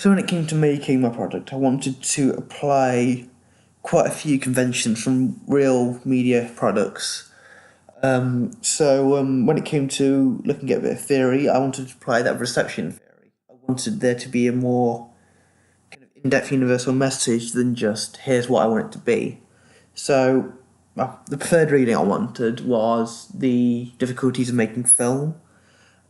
So when it came to making my product, I wanted to apply quite a few conventions from real media products. When it came to looking at a bit of theory, I wanted to apply that reception theory. I wanted there to be a more kind of in-depth universal message than just here's what I want it to be. So the preferred reading I wanted was the difficulties of making film.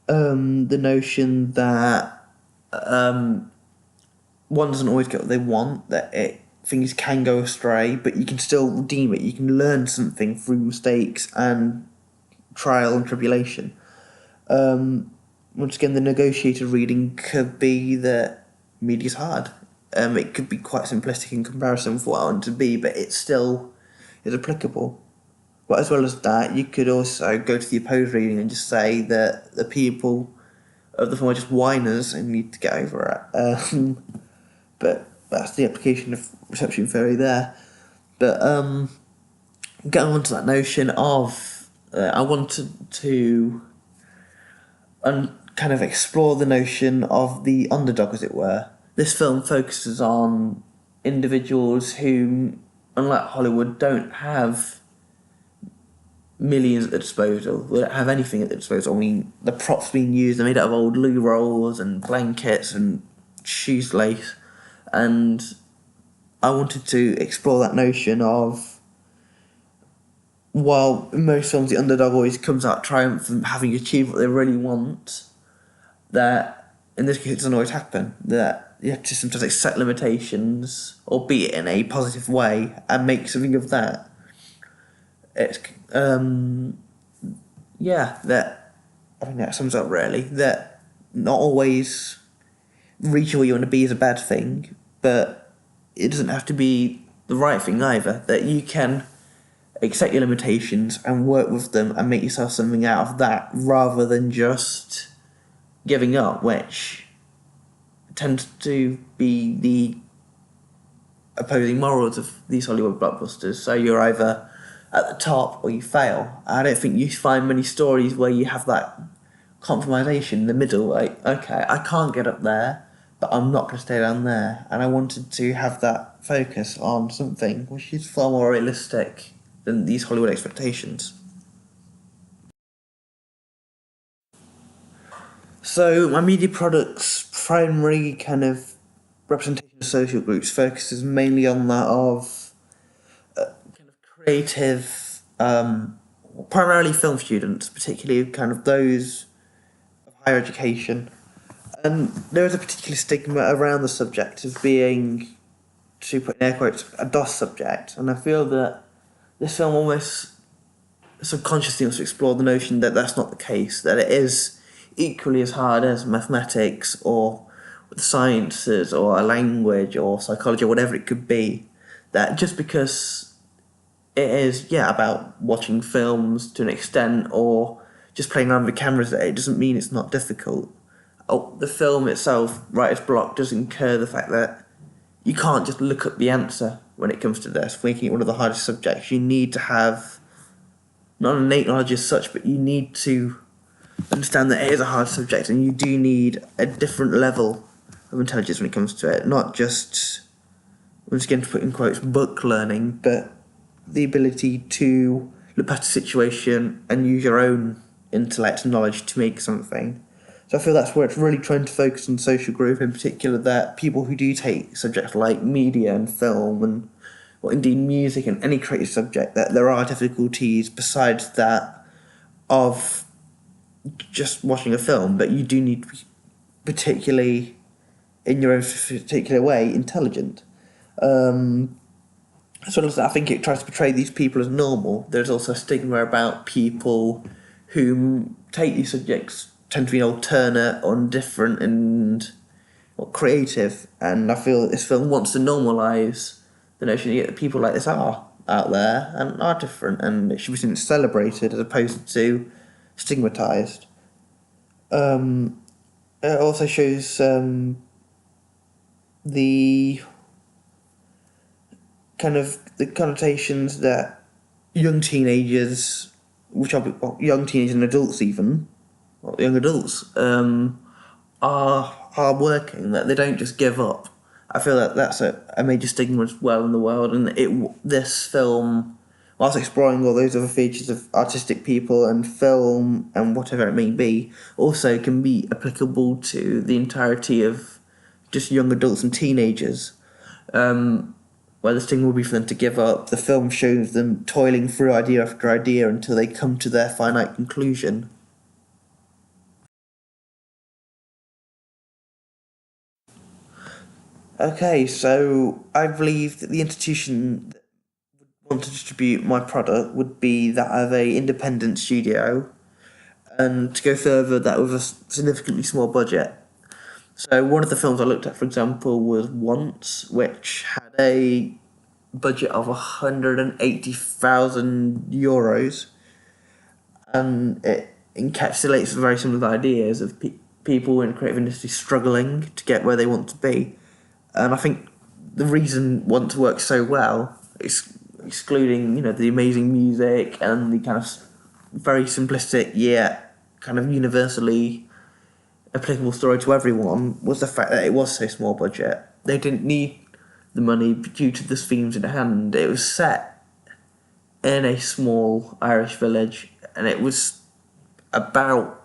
The notion that one doesn't always get what they want, that things can go astray, but you can still redeem it. You can learn something through mistakes and trial and tribulation. Once again, the negotiated reading could be that media's hard. It could be quite simplistic in comparison with what I want it to be, but it still is applicable. But as well as that, you could also go to the opposed reading and just say that the people of the film are just whiners and need to get over it. But that's the application of reception theory there. But getting on to that notion of, I wanted to kind of explore the notion of the underdog, as it were. This film focuses on individuals who, unlike Hollywood, don't have millions at their disposal. They don't have anything at their disposal. I mean, the props being used are made out of old loo rolls and blankets and shoes lace. And I wanted to explore that notion of, while in most films the underdog always comes out triumphant, having achieved what they really want, that in this case it doesn't always happen. That you have to sometimes accept limitations, albeit in a positive way, and make something of that. It's that I think that sums up really, that not always reaching where you want to be is a bad thing, but it doesn't have to be the right thing either. That you can accept your limitations and work with them and make yourself something out of that, rather than just giving up, which tends to be the opposing morals of these Hollywood blockbusters. So you're either at the top or you fail. I don't think you find many stories where you have that compromisation in the middle, like, okay, I can't get up there, but I'm not going to stay down there. And I wanted to have that focus on something which is far more realistic than these Hollywood expectations. So my media product's primary kind of representation of social groups focuses mainly on that of kind of creative, primarily film students, particularly kind of those of higher education. And there is a particular stigma around the subject of being, to put in air quotes, a DOS subject. And I feel that this film almost subconsciously wants to explore the notion that that's not the case, that it is equally as hard as mathematics or the sciences or a language or psychology or whatever it could be. That just because it is, about watching films to an extent or just playing around with cameras, it doesn't mean it's not difficult. The film itself, writer's block, does incur the fact that you can't just look up the answer when it comes to this, making it one of the hardest subjects. You need to have not innate knowledge as such, but you need to understand that it is a hard subject, and you do need a different level of intelligence when it comes to it. Not just, once again to put in quotes, book learning, but the ability to look past a situation and use your own intellect and knowledge to make something. So I feel that's where it's really trying to focus on social group, in particular that people who do take subjects like media and film and, or indeed music and any creative subject, that there are difficulties besides that of just watching a film, but you do need to be, particularly in your own particular way, intelligent. As well as that, I think it tries to portray these people as normal. There's also a stigma about people who take these subjects tend to be alternate or different and creative, and I feel that this film wants to normalise the notion that people like this are out there and are different, and it should be celebrated as opposed to stigmatised. It also shows the kind of the connotations that young teenagers, which are young teenagers and adults even, or young adults, are hard working, that they don't just give up. I feel that that's a major stigma as well in the world, and this film, whilst exploring all those other features of artistic people and film and whatever it may be, also can be applicable to the entirety of just young adults and teenagers. Where the stigma will be for them to give up. The film shows them toiling through idea after idea until they come to their finite conclusion. Okay, so I believe that the institution that would want to distribute my product would be that of a independent studio, and to go further, that with a significantly small budget. So one of the films I looked at, for example, was Once, which had a budget of €180,000, and it encapsulates very similar ideas of people in the creative industry struggling to get where they want to be. And I think the reason Once works so well, excluding the amazing music and the kind of very simplistic yet kind of universally applicable story to everyone, was the fact that it was so small budget. They didn't need the money due to the themes in hand. It was set in a small Irish village, and it was about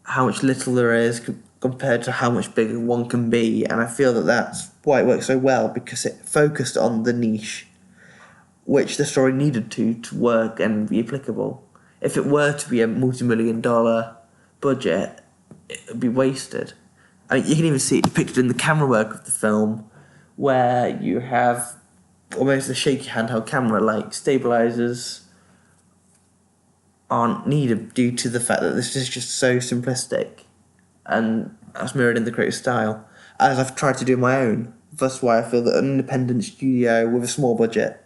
how much little there is compared to how much bigger one can be. And I feel that that's why it works so well, because it focused on the niche which the story needed to work and be applicable. If it were to be a multi-million-dollar budget, it would be wasted. I mean, you can even see it depicted in the camera work of the film, where you have almost a shaky handheld camera, like stabilizers aren't needed due to the fact that this is just so simplistic, and that's mirrored in the creative style, as I've tried to do my own. That's why I feel that an independent studio with a small budget,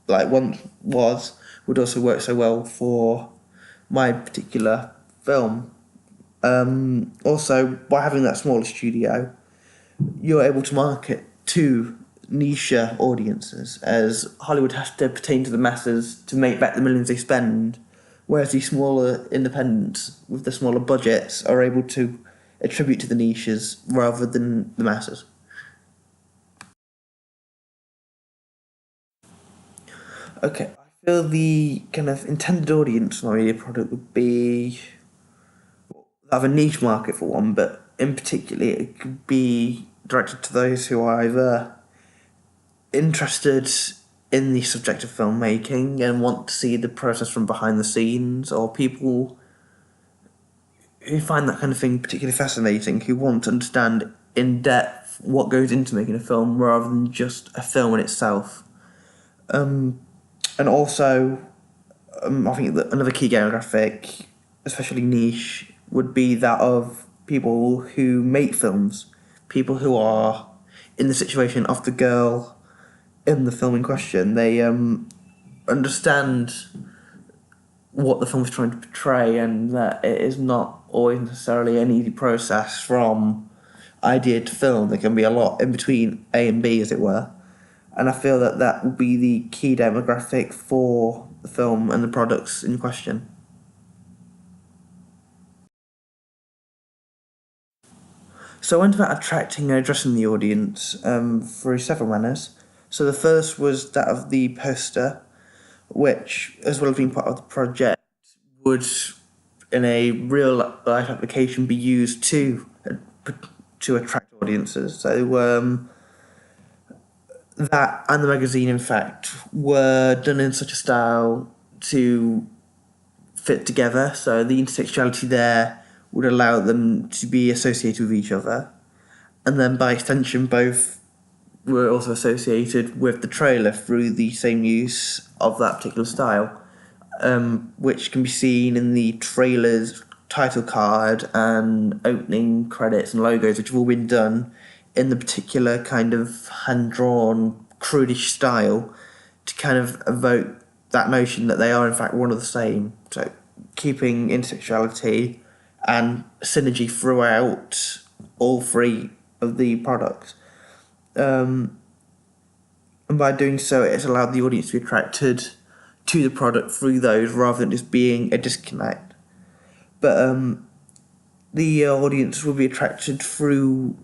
like Once was, would also work so well for my particular film. Also, by having that smaller studio, you're able to market to niche audiences, as Hollywood has to pertain to the masses to make back the millions they spend, whereas the smaller independents with the smaller budgets are able to attribute to the niches rather than the masses. Okay, I feel the kind of intended audience for my media product would be have a niche market for one, but in particular it could be directed to those who are either interested in the subject of filmmaking and want to see the process from behind the scenes, or people who find that kind of thing particularly fascinating, who want to understand in depth what goes into making a film rather than just a film in itself. And also, I think that another key demographic, especially niche, would be that of people who make films, people who are in the situation of the girl in the film in question. They understand what the film is trying to portray, and that it is not always necessarily an easy process from idea to film. There can be a lot in between A and B, as it were. And I feel that that would be the key demographic for the film and the products in question. So I went about attracting and addressing the audience through several manners. So the first was that of the poster, which, as well as being part of the project, would, in a real life application, be used to attract audiences. So that and the magazine, in fact, were done in such a style to fit together. So the intertextuality there would allow them to be associated with each other, and then by extension, both were also associated with the trailer through the same use of that particular style, which can be seen in the trailer's title card and opening credits and logos, which have all been done in the particular kind of hand-drawn, crudish style to kind of evoke that notion that they are in fact one of the same. So keeping intersectionality and synergy throughout all three of the products. And by doing so, it's allowed the audience to be attracted to the product through those rather than just being a disconnect. But the audience will be attracted through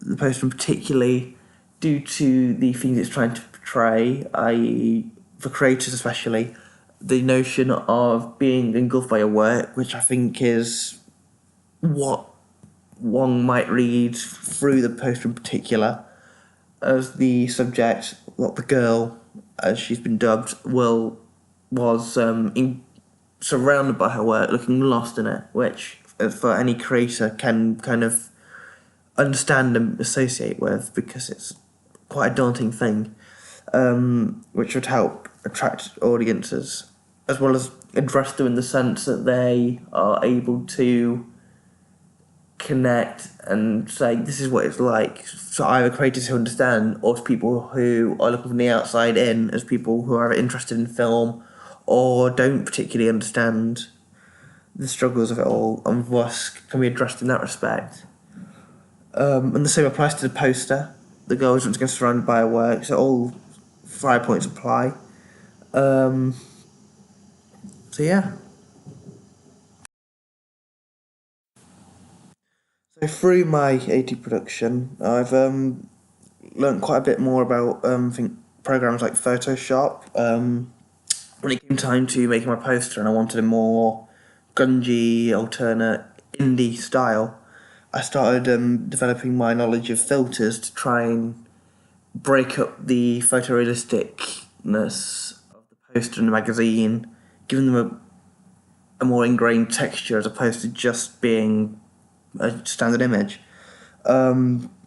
the poster, and particularly due to the things it's trying to portray, i.e., for creators especially, the notion of being engulfed by your work, which I think is what one might read through the poster in particular, as the subject, what the girl, as she's been dubbed, was surrounded by her work, looking lost in it, which for any creator can kind of understand and associate with, because it's quite a daunting thing, which would help attract audiences, as well as address them in the sense that they are able to connect and say this is what it's like, so either creators who understand, or to people who are looking from the outside in, as people who are interested in film or don't particularly understand the struggles of it all, and thus can be addressed in that respect. And the same applies to the poster. The girl is once again surrounded by her work, so all 5 points apply. So yeah. So through my AT production, I've learned quite a bit more about I think programs like Photoshop. When it came time to making my poster, and I wanted a more grungy, alternate, indie style, I started developing my knowledge of filters to try and break up the photorealisticness of the poster in the magazine, giving them a more ingrained texture as opposed to just being a standard image,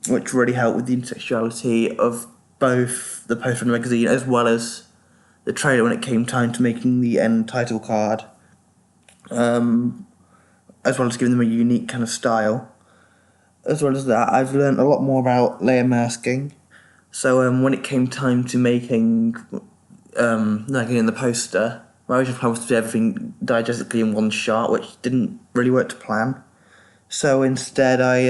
which really helped with the intertextuality of both the poster and the magazine, as well as the trailer when it came time to making the end title card, as well as giving them a unique kind of style. As well as that, I've learned a lot more about layer masking. So when it came time to making in the poster, my original plan was to do everything diegetically in one shot, which didn't really work to plan. So instead, I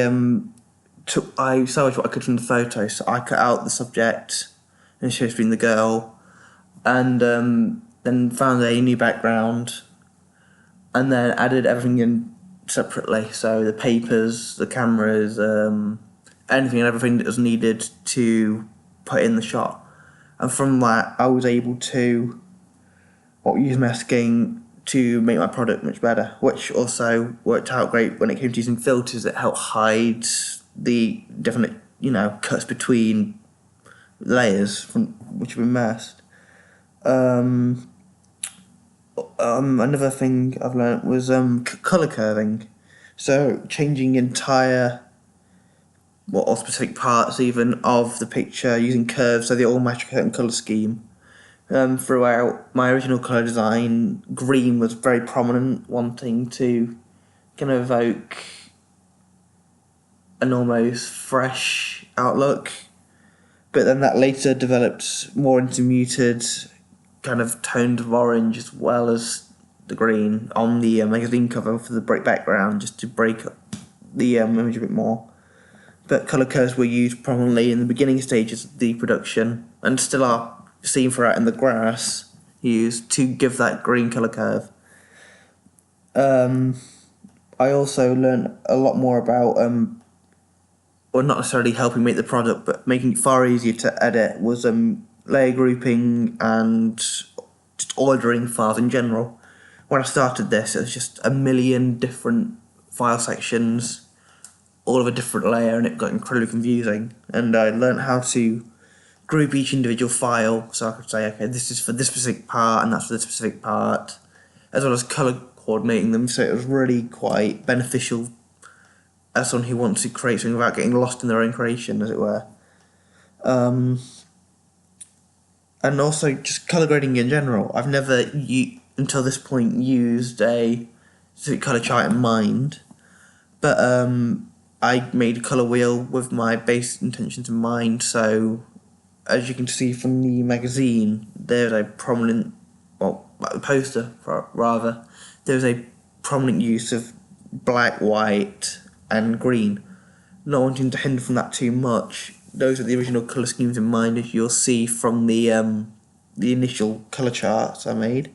salvaged what I could from the photo. So I cut out the subject, and she was being the girl, and then found a new background, and then added everything in separately. So the papers, the cameras, anything and everything that was needed to put in the shot. And from that, I was able to use masking to make my product much better, which also worked out great when it came to using filters that help hide the definite, cuts between layers from which have been masked. Another thing I've learnt was colour curving, so changing entire or specific parts even of the picture using curves, so they all match a certain colour scheme. Throughout my original colour design, green was very prominent, wanting to kind of evoke an almost fresh outlook, but then that later developed more into muted kind of toned of orange, as well as the green on the magazine cover for the bright background, just to break up the image a bit more. But colour curves were used prominently in the beginning stages of the production, and still are seen throughout in the grass, used to give that green colour curve. I also learned a lot more about, or not necessarily helping make the product, but making it far easier to edit, was layer grouping and just ordering files in general. When I started this, it was just a million different file sections, all of a different layer, and it got incredibly confusing. And I learned how to group each individual file, so I could say, okay, this is for this specific part, and that's for this specific part, as well as colour coordinating them, so it was really quite beneficial as someone who wants to create something without getting lost in their own creation, as it were. And also just colour grading in general. I've never, until this point, used a specific colour chart in mind, but I made a colour wheel with my base intentions in mind, so as you can see from the magazine, there's a prominent, the poster rather, there's a prominent use of black, white and green. Not wanting to hinder from that too much, those are the original colour schemes in mind, as you'll see from the initial colour charts I made.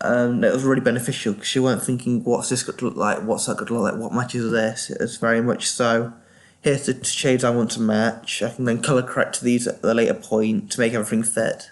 It was really beneficial because you weren't thinking, what's this got to look like, what's that got to look like, what matches this. It's very much so, here's the shades I want to match. I can then colour correct these at a later point to make everything fit.